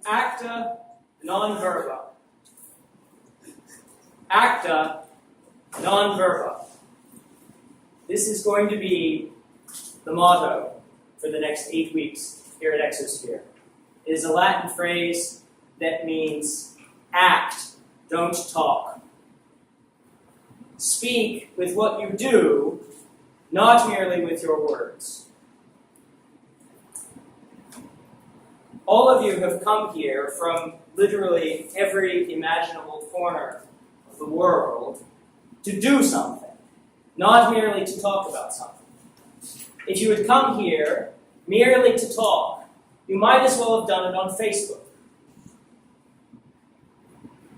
Acta non verba. Acta non verba. This is going to be the motto for the next 8 weeks here at Exosphere. It is a Latin phrase that means act, don't talk. Speak with what you do, not merely with your words. All of you have come here from literally every imaginable corner of the world to do something, not merely to talk about something. If you had come here merely to talk, you might as well have done it on Facebook.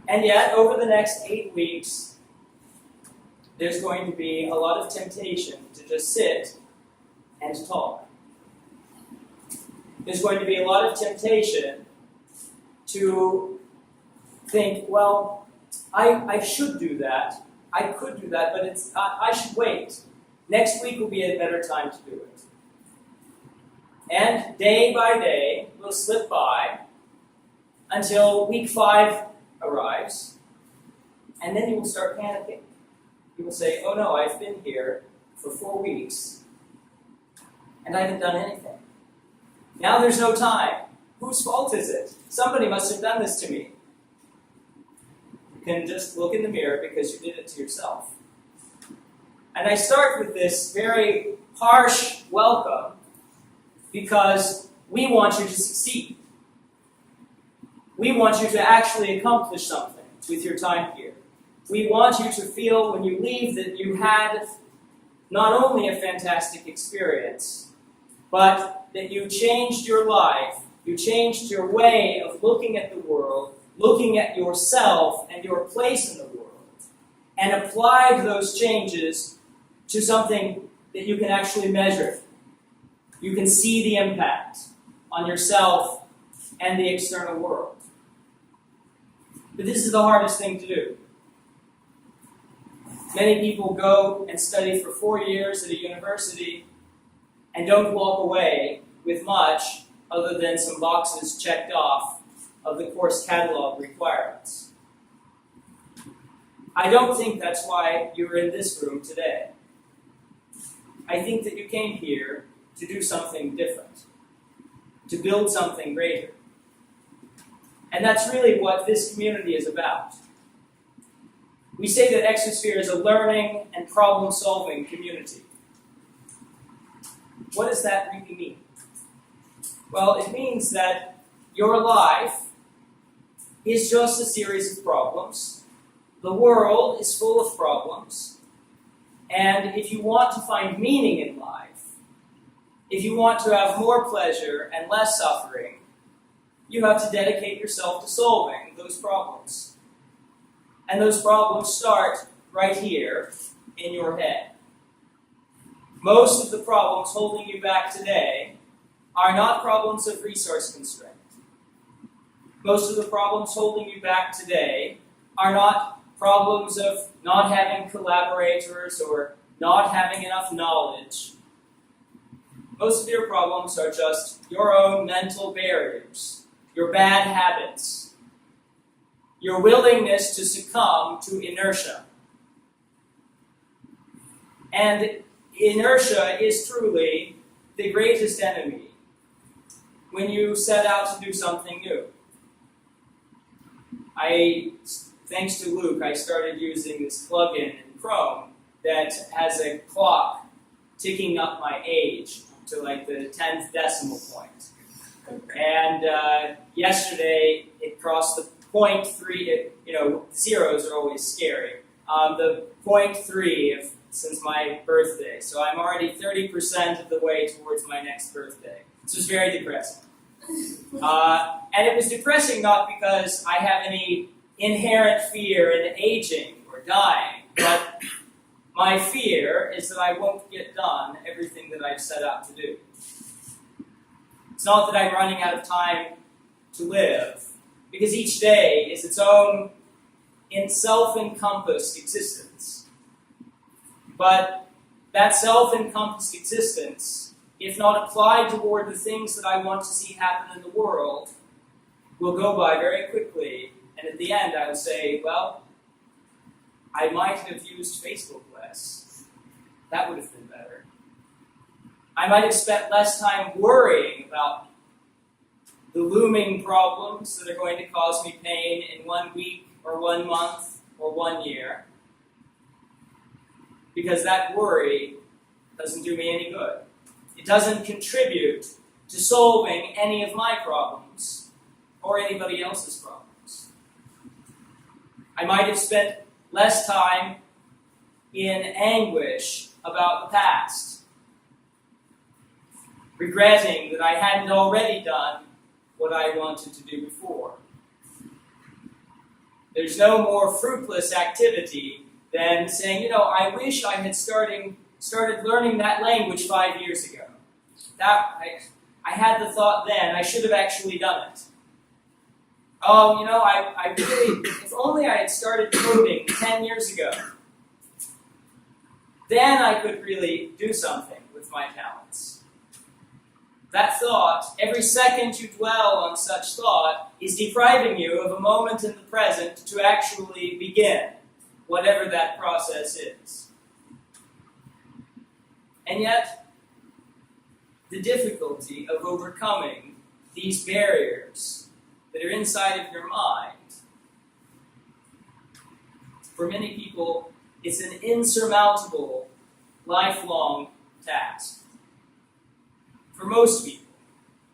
And yet, over the next 8 weeks, there's going to be a lot of temptation to just sit and talk. There's going to be a lot of temptation to think, well, I should do that. I could do that, but I should wait. Next week will be a better time to do it. And day by day will slip by until week 5 arrives, and then you will start panicking. You will say, oh no, I've been here for 4 weeks, and I haven't done anything. Now there's no time. Whose fault is it? Somebody must have done this to me. You can just look in the mirror because you did it to yourself. And I start with this very harsh welcome because we want you to succeed. We want you to actually accomplish something with your time here. We want you to feel when you leave that you had not only a fantastic experience, but that you changed your life, you changed your way of looking at the world, looking at yourself and your place in the world, and applied those changes to something that you can actually measure. You can see the impact on yourself and the external world. But this is the hardest thing to do. Many people go and study for 4 years at a university and don't walk away with much other than some boxes checked off of the course catalog requirements. I don't think that's why you're in this room today. I think that you came here to do something different, to build something greater. And that's really what this community is about. We say that Exosphere is a learning and problem-solving community. What does that really mean? Well, it means that your life is just a series of problems. The world is full of problems. And if you want to find meaning in life, if you want to have more pleasure and less suffering, you have to dedicate yourself to solving those problems. And those problems start right here in your head. Most of the problems holding you back today are not problems of resource constraint. Most of the problems holding you back today are not problems of not having collaborators or not having enough knowledge. Most of your problems are just your own mental barriers, your bad habits, your willingness to succumb to inertia. And inertia is truly the greatest enemy when you set out to do something new. Thanks to Luke, I started using this plugin in Chrome that has a clock ticking up my age to like the 10th decimal point. And yesterday it crossed the 0.3, zeros are always scary. The 0.3 since my birthday. So I'm already 30% of the way towards my next birthday. This was very depressing. And it was depressing not because I have any inherent fear in aging or dying, but my fear is that I won't get done everything that I've set out to do. It's not that I'm running out of time to live, because each day is its own self-encompassed existence. But that self-encompassed existence, if not applied toward the things that I want to see happen in the world, will go by very quickly, and at the end I will say, well, I might have used Facebook less. That would have been better. I might have spent less time worrying about the looming problems that are going to cause me pain in 1 week or 1 month or 1 year, because that worry doesn't do me any good. It doesn't contribute to solving any of my problems or anybody else's problems. I might have spent less time in anguish about the past, regretting that I hadn't already done what I wanted to do before. There's no more fruitless activity than saying, I wish I had started learning that language 5 years ago. I had the thought then, I should have actually done it. I really, if only I had started coding 10 years ago, then I could really do something with my talents. That thought, every second you dwell on such thought, is depriving you of a moment in the present to actually begin, whatever that process is. And yet, the difficulty of overcoming these barriers that are inside of your mind, for many people, it's an insurmountable, lifelong task. For most people,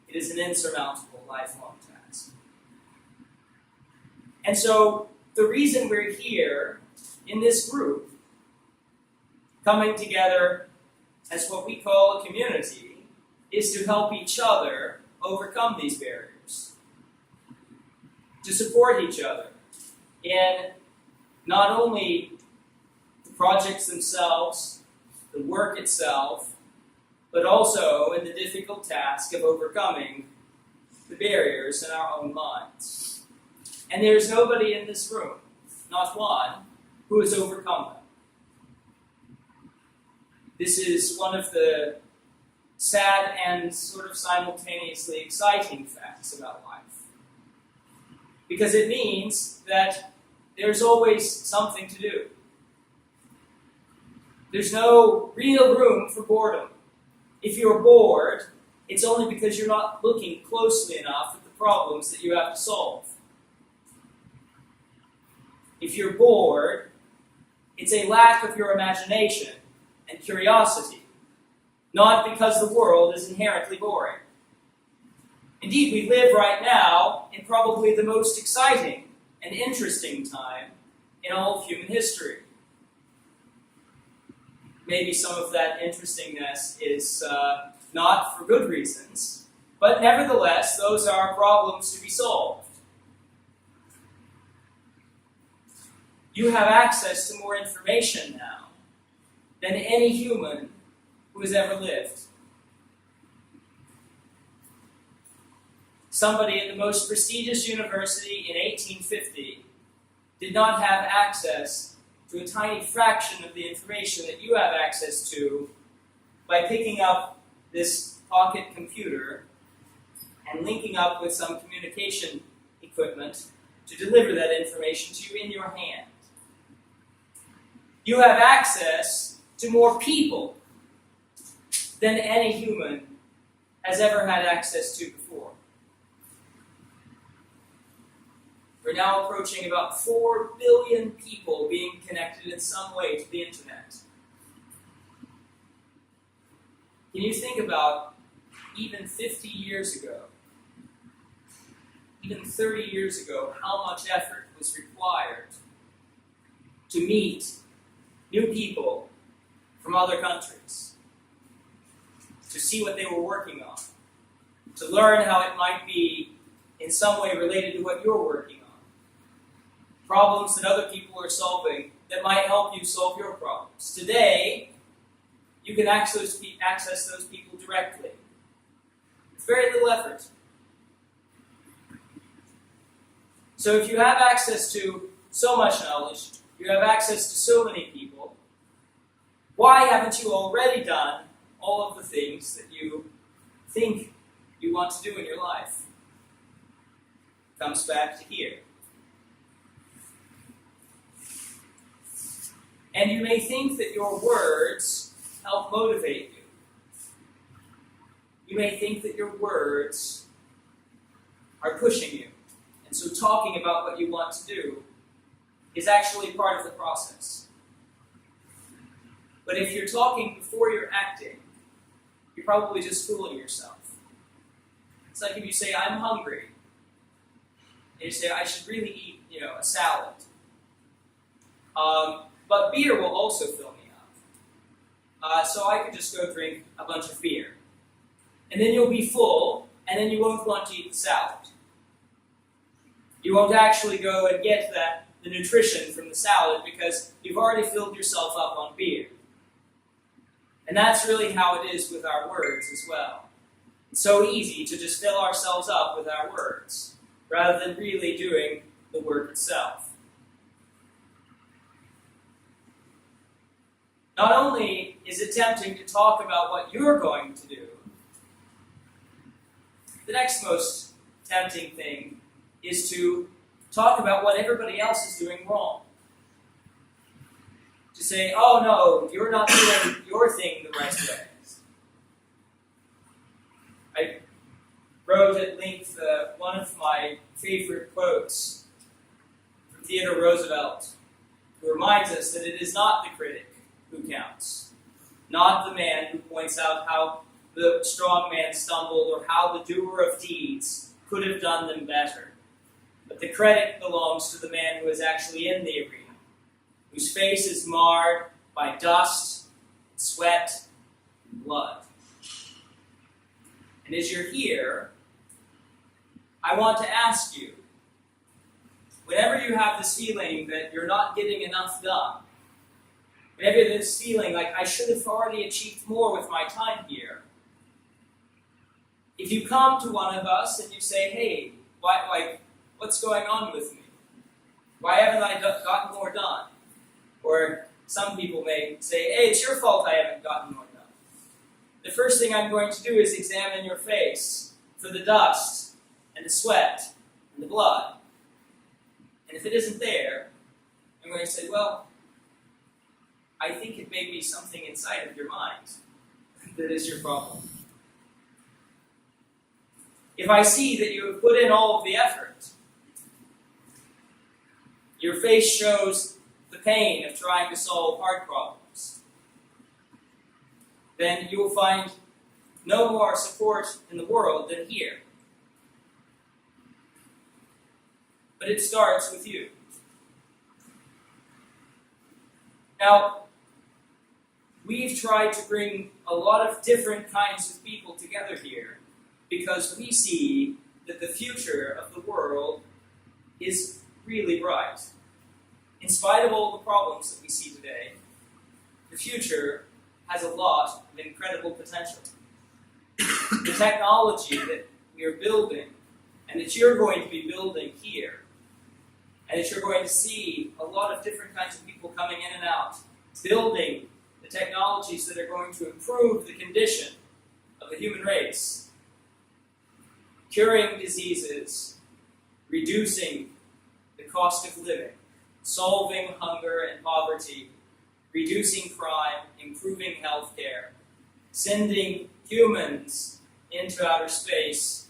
it is an insurmountable, lifelong task. And so, the reason we're here in this group, coming together as what we call a community, is to help each other overcome these barriers. To support each other in not only the projects themselves, the work itself, but also in the difficult task of overcoming the barriers in our own minds. And there's nobody in this room, not one, who has overcome them. This is one of the sad and sort of simultaneously exciting facts about life. Because it means that there's always something to do. There's no real room for boredom. If you're bored, it's only because you're not looking closely enough at the problems that you have to solve. If you're bored, it's a lack of your imagination and curiosity, not because the world is inherently boring. Indeed, we live right now in probably the most exciting and interesting time in all of human history. Maybe some of that interestingness is not for good reasons, but nevertheless, those are problems to be solved. You have access to more information now than any human who has ever lived. Somebody at the most prestigious university in 1850 did not have access to a tiny fraction of the information that you have access to by picking up this pocket computer and linking up with some communication equipment to deliver that information to you in your hand. You have access to more people than any human has ever had access to before. We're now approaching about 4 billion people being connected in some way to the internet. Can you think about even 50 years ago, even 30 years ago, how much effort was required to meet new people from other countries, to see what they were working on, to learn how it might be in some way related to what you're working on, problems that other people are solving that might help you solve your problems. Today, you can access those people directly. With very little effort. So if you have access to so much knowledge, you have access to so many people, why haven't you already done all of the things that you think you want to do in your life? comes back to here. And you may think that your words help motivate you. You may think that your words are pushing you. And so talking about what you want to do is actually part of the process. But if you're talking before you're acting, you're probably just fooling yourself. It's like if you say, I'm hungry, and you say, I should really eat, a salad. But beer will also fill me up. So I could just go drink a bunch of beer. And then you'll be full, and then you won't want to eat the salad. You won't actually go and get the nutrition from the salad because you've already filled yourself up on beer. And that's really how it is with our words as well. It's so easy to just fill ourselves up with our words rather than really doing the work itself. Not only is it tempting to talk about what you're going to do, the next most tempting thing is to talk about what everybody else is doing wrong. To say, oh no, you're not doing your thing the right way. I wrote at length one of my favorite quotes from Theodore Roosevelt, who reminds us that it is not the critic who counts, not the man who points out how the strong man stumbled or how the doer of deeds could have done them better. But the credit belongs to the man who is actually in the arena, whose face is marred by dust, sweat, and blood. And as you're here, I want to ask you, whenever you have this feeling that you're not getting enough done, whenever you have this feeling like I should have already achieved more with my time here, if you come to one of us and you say, hey, what's going on with me? Why haven't I gotten more done? Or some people may say, hey, it's your fault I haven't gotten more done. The first thing I'm going to do is examine your face for the dust and the sweat and the blood. And if it isn't there, I'm going to say, well, I think it may be something inside of your mind that is your problem. If I see that you have put in all of the effort, your face shows the pain of trying to solve hard problems, then you will find no more support in the world than here. But it starts with you. Now, we've tried to bring a lot of different kinds of people together here because we see that the future of the world is really bright. In spite of all the problems that we see today, the future has a lot of incredible potential. The technology that we are building, and that you're going to be building here, and that you're going to see a lot of different kinds of people coming in and out, building the technologies that are going to improve the condition of the human race, curing diseases, reducing the cost of living, solving hunger and poverty, reducing crime, improving healthcare, sending humans into outer space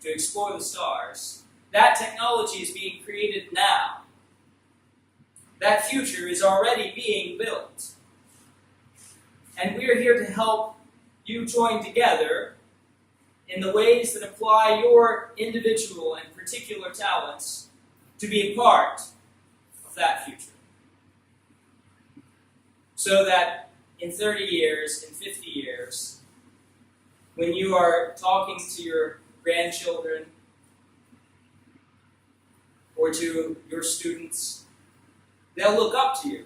to explore the stars. That technology is being created now. That future is already being built. And we are here to help you join together in the ways that apply your individual and particular talents to be a part of that future. So that in 30 years, in 50 years, when you are talking to your grandchildren or to your students, they'll look up to you.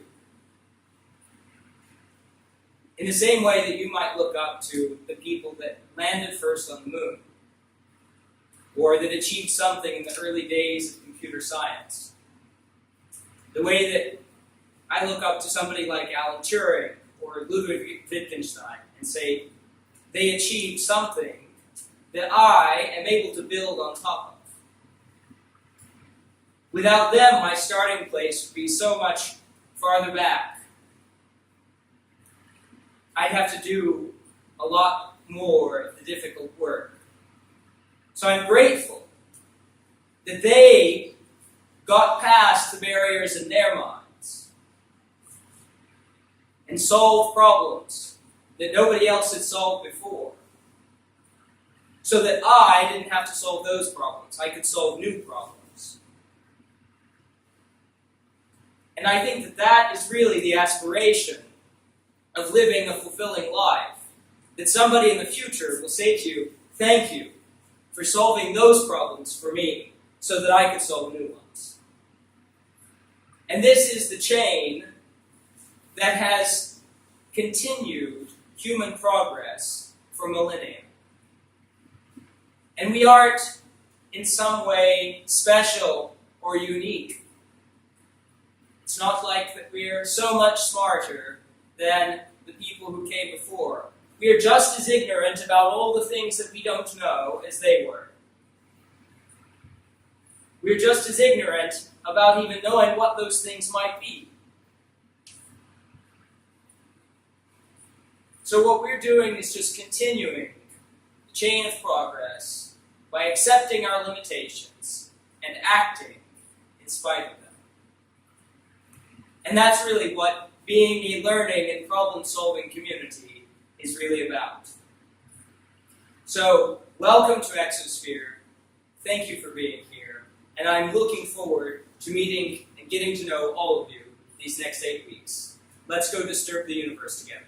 In the same way that you might look up to the people that landed first on the moon, or that achieved something in the early days of computer science. The way that I look up to somebody like Alan Turing or Ludwig Wittgenstein and say, they achieved something that I am able to build on top of. Without them, my starting place would be so much farther back. I'd have to do a lot more of the difficult work. So I'm grateful that they got past the barriers in their minds and solved problems that nobody else had solved before, so that I didn't have to solve those problems. I could solve new problems. And I think that that is really the aspiration of living a fulfilling life. That somebody in the future will say to you, thank you for solving those problems for me, so that I could solve new ones. And this is the chain that has continued human progress for millennia. And we aren't in some way special or unique. It's not like that we're so much smarter than the people who came before. We are just as ignorant about all the things that we don't know as they were. We're just as ignorant about even knowing what those things might be. So what we're doing is just continuing the chain of progress by accepting our limitations and acting in spite of them. And that's really what being a learning and problem-solving community is really about. So, welcome to Exosphere. Thank you for being here. And I'm looking forward to meeting and getting to know all of you these next 8 weeks. Let's go disturb the universe together.